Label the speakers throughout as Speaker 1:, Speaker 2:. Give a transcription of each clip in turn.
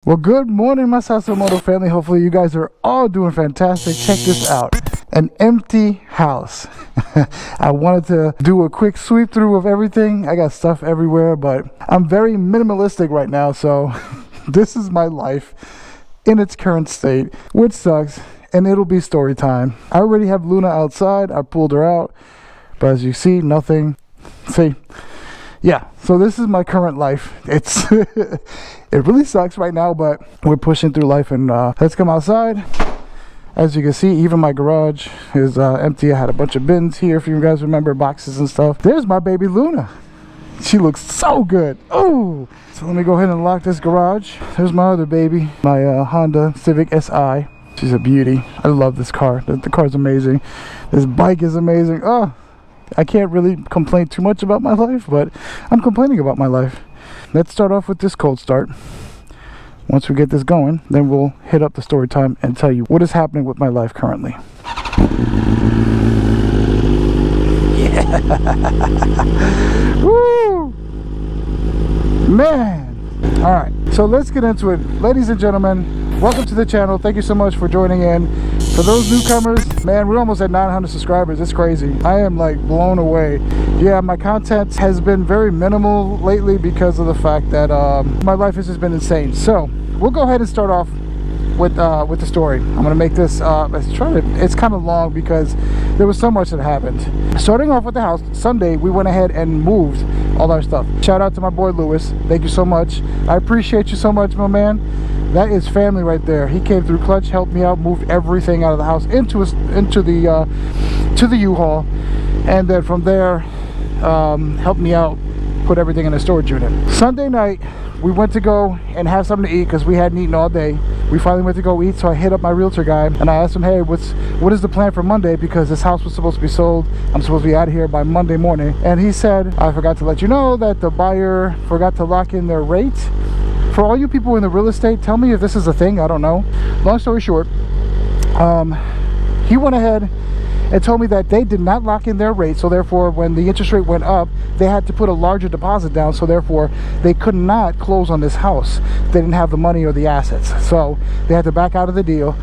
Speaker 1: Well, good morning, my Salsa Moto family. Hopefully you guys are all doing fantastic. Check this out. An empty house. I wanted to do a quick sweep through of everything. I got stuff everywhere, but I'm very minimalistic right now, so this is my life in its current state, which sucks, and it'll be story time. I already have Luna outside. I pulled her out, but as you see, nothing. See, yeah, so this is my current life. It's it really sucks right now, but we're pushing through life, and let's come outside. As you can see, even my garage is empty. I had a bunch of bins here, if you guys remember, boxes and stuff. There's my baby Luna. She looks so good. Oh, so let me go ahead and lock this garage. There's my other baby, my Honda Civic Si. She's a beauty. I love this car. The car's amazing. This bike is amazing. Oh, I can't really complain too much about my life, but I'm complaining about my life. Let's start off with this cold start. Once we get this going, then we'll hit up the story time and tell you what is happening with my life currently. Yeah! Woo! Man! Alright, so let's get into it. Ladies and gentlemen, welcome to the channel. Thank you so much for joining in. For those newcomers, man, we're almost at 900 subscribers. It's crazy. I am like blown away. Yeah, my content has been very minimal lately because of the fact that my life has just been insane. So we'll go ahead and start off with the story. I'm gonna make this it's kind of long because there was so much that happened. Starting off with the house, Sunday we went ahead and moved all our stuff. Shout out to my boy Lewis. Thank you so much. I appreciate you so much, my man. That is family right there. He came through clutch, helped me out, moved everything out of the house into the U-Haul, and then from there helped me out, put everything in a storage unit. Sunday night we went to go and have something to eat because we hadn't eaten all day. We finally went to go eat, so I hit up my realtor guy and I asked him, hey, what is the plan for Monday, because this house was supposed to be sold. I'm supposed to be out of here by Monday morning. And he said, I forgot to let you know that the buyer forgot to lock in their rate. For all you people in the real estate, tell me if this is a thing. I don't know. Long story short, he went ahead and told me that they did not lock in their rate, so therefore when the interest rate went up, they had to put a larger deposit down, so therefore they could not close on this house. They didn't have the money or the assets, so they had to back out of the deal,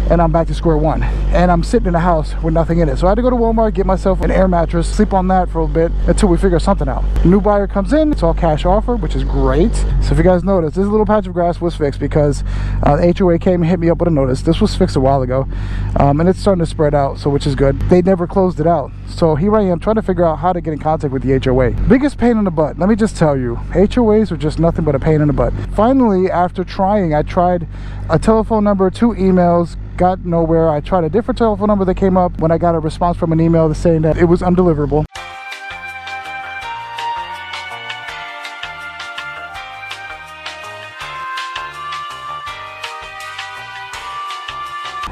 Speaker 1: and I'm back to square one. And I'm sitting in a house with nothing in it. So I had to go to Walmart, get myself an air mattress, sleep on that for a bit until we figure something out. New buyer comes in, it's all cash offer, which is great. So if you guys notice, this little patch of grass was fixed because the HOA came and hit me up with a notice. This was fixed a while ago, and it's starting to spread out, so which is good. They never closed it out. So here I am trying to figure out how to get in contact with the HOA. Biggest pain in the butt. Let me just tell you, HOAs are just nothing but a pain in the butt. Finally, after trying, I tried a telephone number, 2 emails, got nowhere. I tried a different telephone number that came up when I got a response from an email saying that it was undeliverable.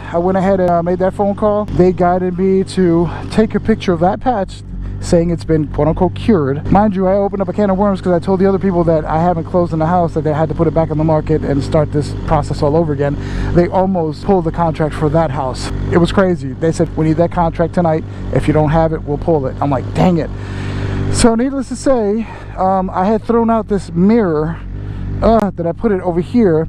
Speaker 1: I went ahead and made that phone call. They guided me to take a picture of that patch saying it's been quote-unquote cured. Mind you, I opened up a can of worms because I told the other people that I haven't closed in the house, that they had to put it back on the market and start this process all over again. They almost pulled the contract for that house. It was crazy. They said, we need that contract tonight. If you don't have it, we'll pull it. I'm like, dang it. So needless to say, I had thrown out this mirror that I put it over here.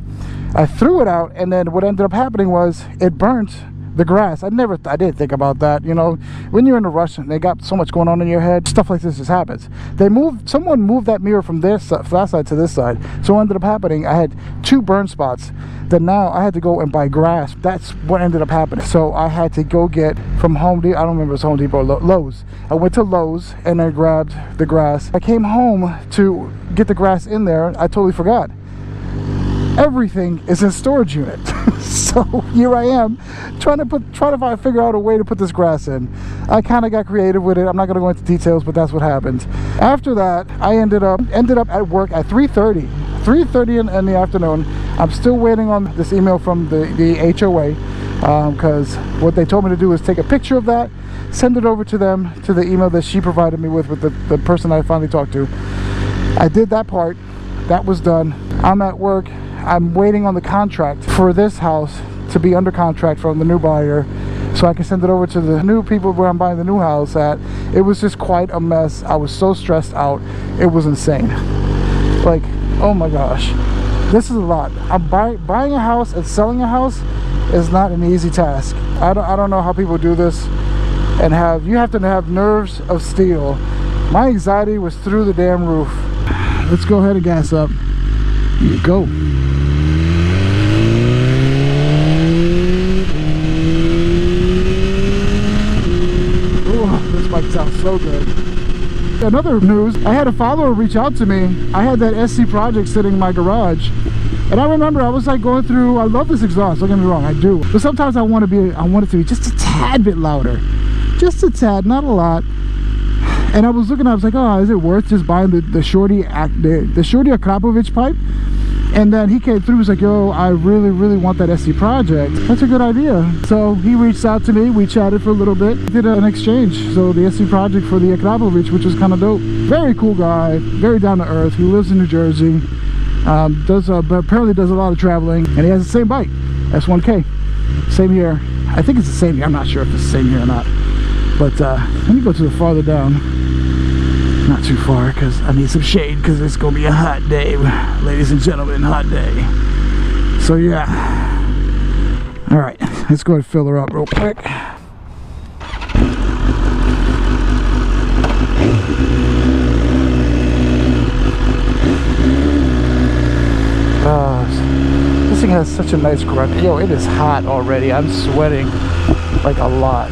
Speaker 1: I threw it out, and then what ended up happening was it burnt the grass. I didn't think about that. You know, when you're in a rush and they got so much going on in your head, stuff like this just happens. Someone moved that mirror from that side to this side. So what ended up happening, I had 2 burn spots that now I had to go and buy grass. That's what ended up happening. So I had to go get from Home Depot. I don't remember if it was Home Depot or Lowe's. I went to Lowe's and I grabbed the grass. I came home to get the grass in there. I totally forgot. Everything is in storage unit. So here I am trying to figure out a way to put this grass in. I kind of got creative with it. I'm not going to go into details, but that's what happened. After that, I ended up at work at 3:30 in the afternoon. I'm still waiting on this email from the HOA because what they told me to do is take a picture of that, send it over to them, to the email that she provided me with the person I finally talked to. I did that part. That was done. I'm at work. I'm waiting on the contract for this house to be under contract from the new buyer so I can send it over to the new people where I'm buying the new house at. It was just quite a mess. I was so stressed out. It was insane. Like, oh my gosh. This is a lot. Buying a house and selling a house is not an easy task. I don't know how people do this, and you have to have nerves of steel. My anxiety was through the damn roof. Let's go ahead and gas up. Here you go. Ooh, this bike sounds so good. Another news, I had a follower reach out to me. I had that SC Project sitting in my garage, and I remember I was like going through, I love this exhaust, don't get me wrong, I do, but sometimes I want it to be just a tad bit louder, just a tad, not a lot. And I was looking, I was like, oh, is it worth just buying the shorty Akrapovic pipe? And then he came through, he was like, yo, I really want that SC Project. That's a good idea. So he reached out to me, we chatted for a little bit, did an exchange. So the SC Project for the Akrapovic, which was kind of dope. Very cool guy, very down to earth. He lives in New Jersey, but apparently does a lot of traveling, and he has the same bike, S1K. Same here. I think it's the same here. I'm not sure if it's the same here or not. But let me go to the farther down. Not too far, because I need some shade, because it's gonna be a hot day, ladies and gentlemen, hot day. So yeah, all right, let's go ahead and fill her up real quick. This thing has such a nice grunt. Yo, it is hot already. I'm sweating like a lot.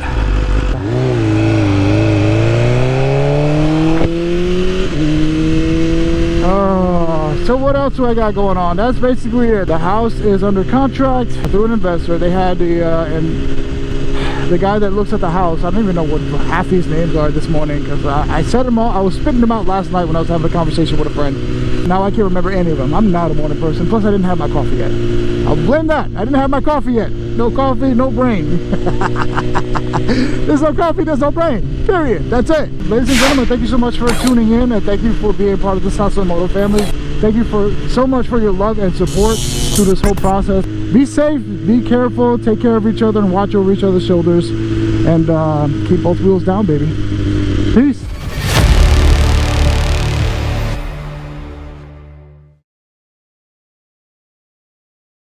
Speaker 1: So what else do I got going on? That's basically it. The house is under contract through an investor. They had the guy that looks at the house, I don't even know what half these names are this morning, because I said them all. I was spitting them out last night when I was having a conversation with a friend. Now I can't remember any of them. I'm not a morning person. Plus I didn't have my coffee yet. I'll blame that. I didn't have my coffee yet. No coffee, no brain. There's no coffee, there's no brain. Period. That's it. Ladies and gentlemen, thank you so much for tuning in, and thank you for being part of the S1000 Moto family. Thank you so much for your love and support through this whole process. Be safe, be careful, take care of each other, and watch over each other's shoulders, and keep both wheels down, baby. Peace.